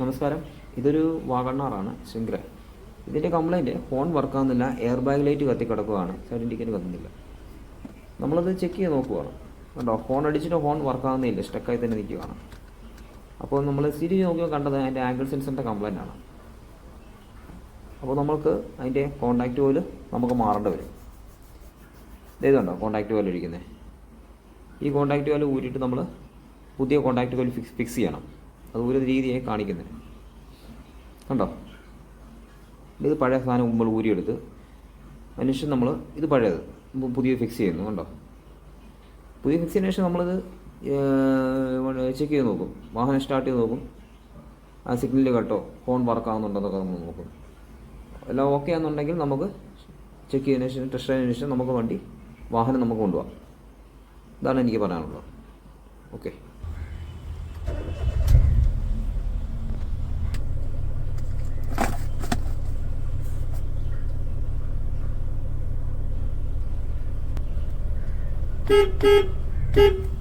നമസ്കാരം. ഇതൊരു വാഗണ്ണാറാണ് ശൃംഖല. ഇതിൻ്റെ കംപ്ലൈൻറ്റ് ഹോൺ വർക്കാകുന്നില്ല, എയർ ബാഗ് ലൈറ്റ് കത്തിക്കിടക്കുകയാണ്, സൈഡ് ഇൻഡിക്കേറ്റർ കത്തുന്നില്ല. നമ്മളത് ചെക്ക് ചെയ്ത് നോക്കുകയാണ്. കണ്ടോ, ഹോൺ അടിച്ചിട്ട് ഹോൺ വർക്കാകുന്നില്ല, സ്റ്റക്കായി തന്നെ നിൽക്കുകയാണ്. അപ്പോൾ നമ്മൾ സീരീസ് നോക്കിയാൽ കണ്ടത് അതിൻ്റെ ആംഗിൾ സെൻസറിൻ്റെ കംപ്ലൈൻ്റ് ആണ്. അപ്പോൾ നമുക്ക് അതിൻ്റെ കോൺടാക്റ്റ് ഓയിൽ നമുക്ക് മാറേണ്ടി വരും. ഇതുണ്ടോ കോൺടാക്റ്റ് ഓയിൽ ഇരിക്കുന്നത്. ഈ കോൺടാക്റ്റ് ഓയിൽ ഊരിയിട്ട് നമ്മൾ പുതിയ കോൺടാക്റ്റ് ഓയിൽ ഫിക്സ് ചെയ്യണം. അത് ഒരു രീതിയായി കാണിക്കുന്നത് കണ്ടോ. ഇത് പഴയ സാധനം മുമ്പ് ഊരിയെടുത്ത് അതിനുശേഷം നമ്മൾ ഇത് പഴയത് പുതിയ ഫിക്സ് ചെയ്യുന്നു കണ്ടോ. പുതിയ ഫിക്സ് ചെയ്തതിനു ശേഷം നമ്മളിത് ചെക്ക് ചെയ്ത് നോക്കും. വാഹനം സ്റ്റാർട്ട് ചെയ്ത് നോക്കും, ആ സിഗ്നൽ കേട്ടോ, ഫോൺ വർക്കാകുന്നുണ്ടെന്നൊക്കെ നമ്മൾ നോക്കും. എല്ലാം ഓക്കെ ആണെന്നുണ്ടെങ്കിൽ നമുക്ക് ചെക്ക് ചെയ്തതിനു ശേഷം ടെസ്റ്റ് ചെയ്തതിനു ശേഷം നമുക്ക് വാഹനം നമുക്ക് കൊണ്ടുപോകാം. ഇതാണ് എനിക്ക് പറയാനുള്ളത്. ഓക്കെ. Beep, beep, beep.